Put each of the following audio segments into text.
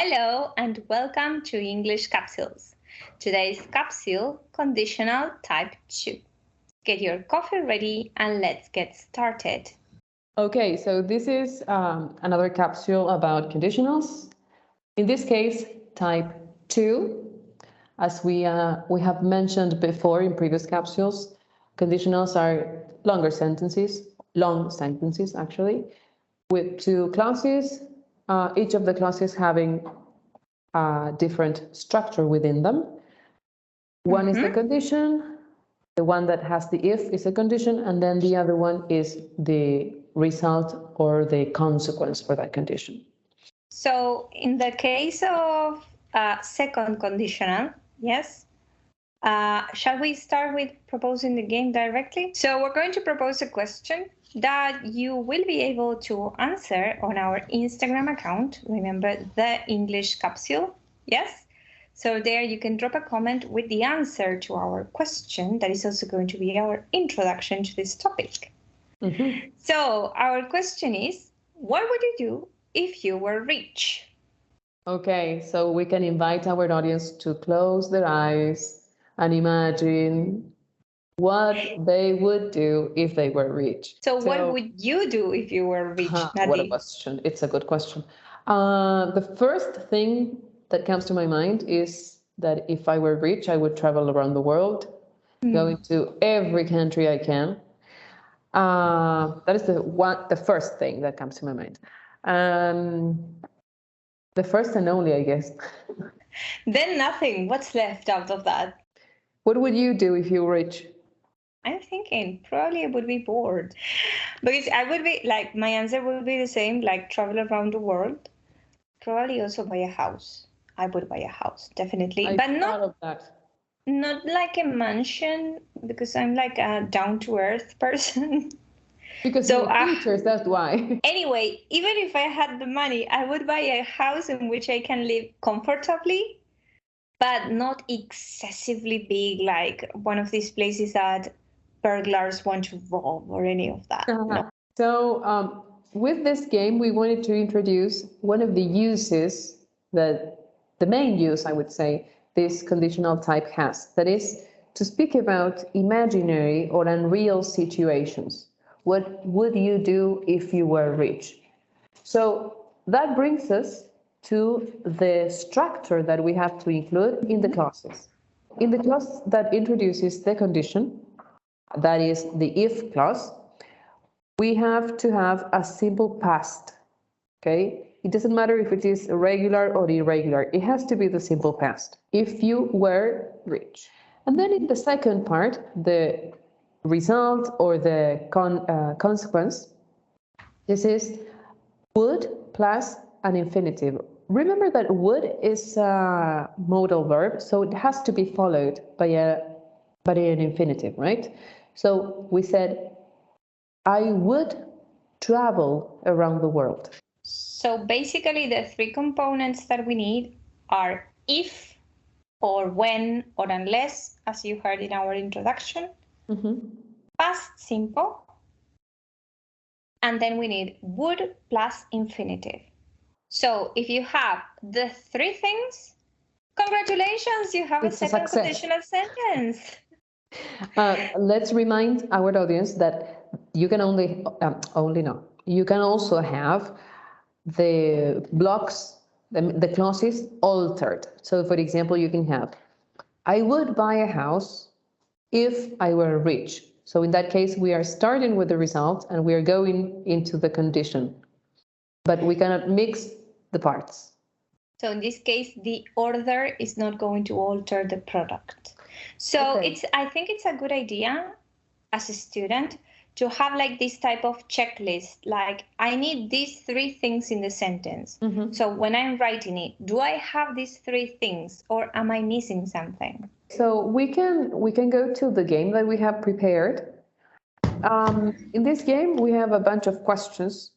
Hello and welcome to English Capsules. Today's capsule, Conditional Type 2. Get your coffee ready and let's get started. Okay, so this is another capsule about conditionals. In this case, type 2. As we have mentioned before in previous capsules, conditionals are long sentences actually, with two clauses, each of the clauses having a different structure within them. One is the condition, the one that has the if is a condition, and then the other one is the result or the consequence for that condition. So in the case of second conditional, yes, shall we start with proposing the game directly? So we're going to propose a question that you will be able to answer on our Instagram account. Remember, the English Capsule, yes? So there you can drop a comment with the answer to our question. That is also going to be our introduction to this topic. So our question is, what would you do if you were rich? Okay, so we can invite our audience to close their eyes and imagine what they would do if they were rich. So what would you do if you were rich, Nadine? What a question. It's a good question. The first thing that comes to my mind is that if I were rich, I would travel around the world, going to every country I can. That is the first thing that comes to my mind. The first and only, I guess. Then nothing. What's left out of that? What would you do if you were rich? I'm thinking probably I would be bored. Because I would be like, my answer would be the same, like travel around the world. Probably also buy a house. I would buy a house, definitely. But not like a mansion, because I'm like a down-to-earth person. Because you're teachers, that's why. Anyway, even if I had the money, I would buy a house in which I can live comfortably, but not excessively big, like one of these places that burglars want to rob or any of that. No. So with this game, we wanted to introduce one of the uses that the main use, I would say, this conditional type has. That is to speak about imaginary or unreal situations. What would you do if you were rich? So that brings us to the structure that we have to include in the clauses. In the clause that introduces the condition, that is the if clause, we have to have a simple past, okay? It doesn't matter if it is regular or irregular. It has to be the simple past. If you were rich. And then in the second part, the result or the consequence, this is would plus an infinitive. Remember that would is a modal verb, so it has to be followed by an infinitive, right? So we said, I would travel around the world. So basically the three components that we need are if, or when, or unless, as you heard in our introduction, past simple, and then we need would plus infinitive. So if you have the three things, congratulations, you have a second conditional sentence. Let's remind our audience that you can you can also have the blocks, the clauses altered. So for example, you can have, I would buy a house if I were rich. So in that case, we are starting with the result and we are going into the condition, but we cannot mix the parts. So in this case, the order is not going to alter the product. So I think it's a good idea as a student to have like this type of checklist, like I need these three things in the sentence. So when I'm writing it, do I have these three things or am I missing something? So we can go to the game that we have prepared. In this game, we have a bunch of questions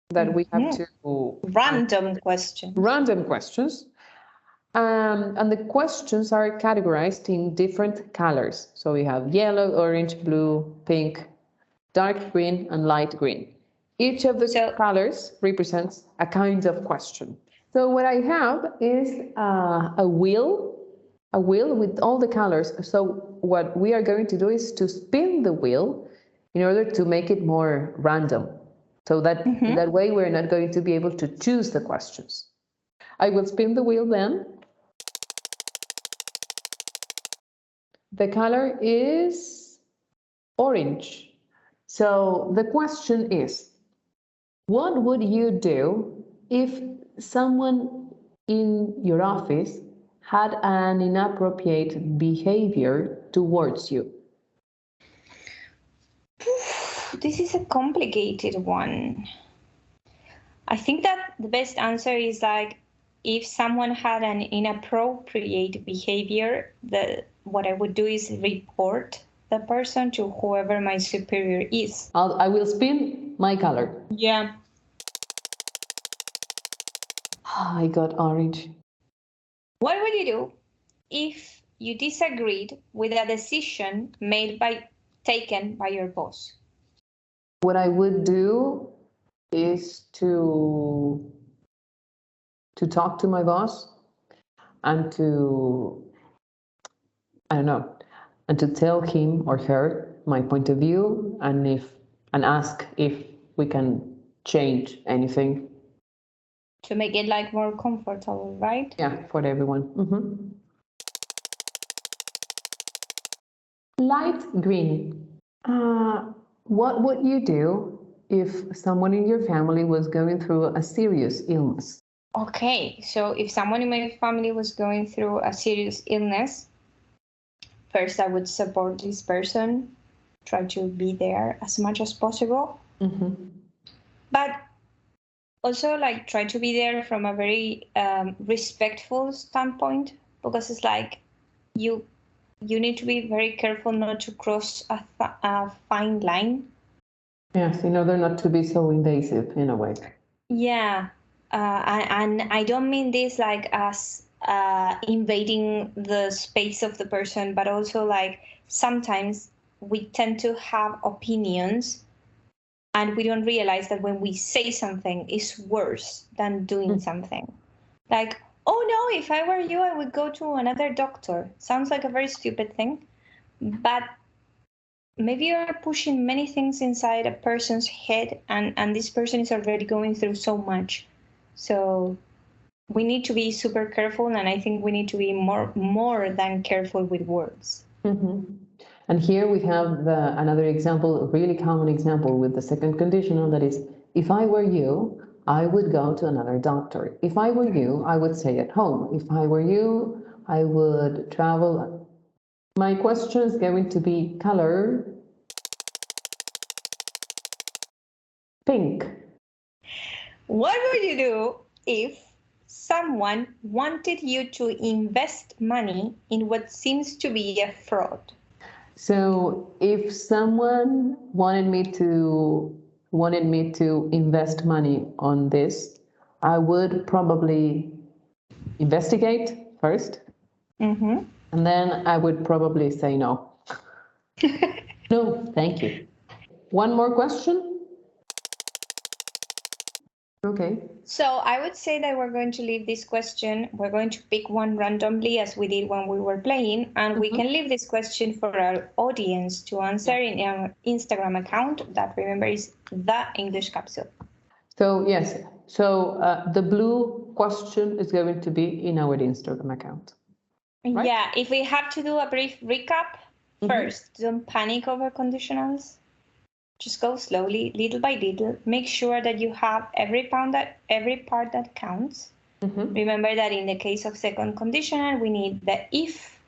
that we have to... Random questions. And the questions are categorized in different colors. So we have yellow, orange, blue, pink, dark green, and light green. Each of the colors represents a kind of question. So what I have is a wheel with all the colors. So what we are going to do is to spin the wheel in order to make it more random. So that in that way we're not going to be able to choose the questions. I will spin the wheel then. The color is orange. So the question is, what would you do if someone in your office had an inappropriate behavior towards you? This is a complicated one. I think that the best answer is like if someone had an inappropriate behavior, what I would do is report the person to whoever my superior is. I will spin my color. Yeah. I got orange. What would you do if you disagreed with a decision taken by your boss? What I would do is to talk to my boss and I don't know, and to tell him or her my point of view and ask if we can change anything. To make it like more comfortable, right? Yeah, for everyone. Light green. What would you do if someone in your family was going through a serious illness? Okay, so if someone in my family was going through a serious illness, first I would support this person, try to be there as much as possible. But also like try to be there from a very respectful standpoint, because it's like you need to be very careful not to cross a fine line. Yes, in order not to be so invasive in a way. Yeah, and I don't mean this like as invading the space of the person, but also like sometimes we tend to have opinions and we don't realize that when we say something is worse than doing something. Like, oh no, if I were you, I would go to another doctor. Sounds like a very stupid thing, but maybe you're pushing many things inside a person's head, and this person is already going through so much. So we need to be super careful, and I think we need to be more than careful with words. And here we have another example, a really common example with the second conditional, that is, if I were you, I would go to another doctor. If I were you, I would stay at home. If I were you, I would travel. My question is going to be color pink. What would you do if someone wanted you to invest money in what seems to be a fraud? So if someone wanted me to invest money on this, I would probably investigate first, and then I would probably say no. No, thank you. One more question? Okay. So I would say that we're going to leave this question. We're going to pick one randomly as we did when we were playing, and we can leave this question for our audience to answer in our Instagram account that, remember, is The English Capsule. So yes, the blue question is going to be in our Instagram account. Right? Yeah, if we have to do a brief recap, first, don't panic over conditionals. Just go slowly, little by little. Make sure that you have every part that counts. Remember that in the case of second conditional, we need the if,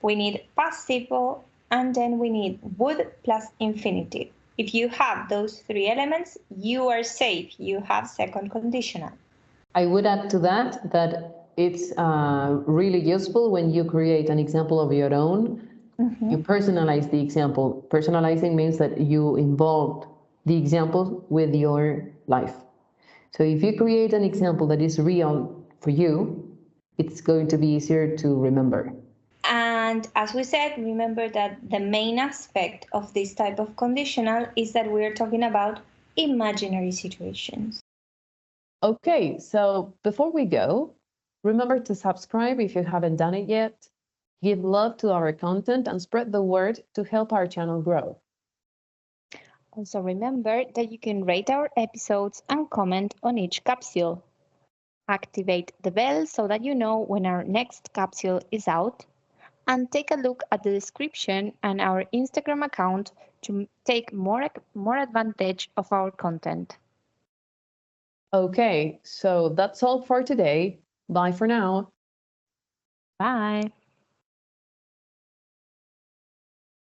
we need past simple, and then we need would plus infinitive. If you have those three elements, you are safe. You have second conditional. I would add to that it's really useful when you create an example of your own. You personalize the example. Personalizing means that you involved the example with your life. So if you create an example that is real for you, it's going to be easier to remember. And as we said, remember that the main aspect of this type of conditional is that we're talking about imaginary situations. Okay, so before we go, remember to subscribe if you haven't done it yet. Give love to our content and spread the word to help our channel grow. Also remember that you can rate our episodes and comment on each capsule. Activate the bell so that you know when our next capsule is out. And take a look at the description and our Instagram account to take more advantage of our content. Okay, so that's all for today. Bye for now. Bye.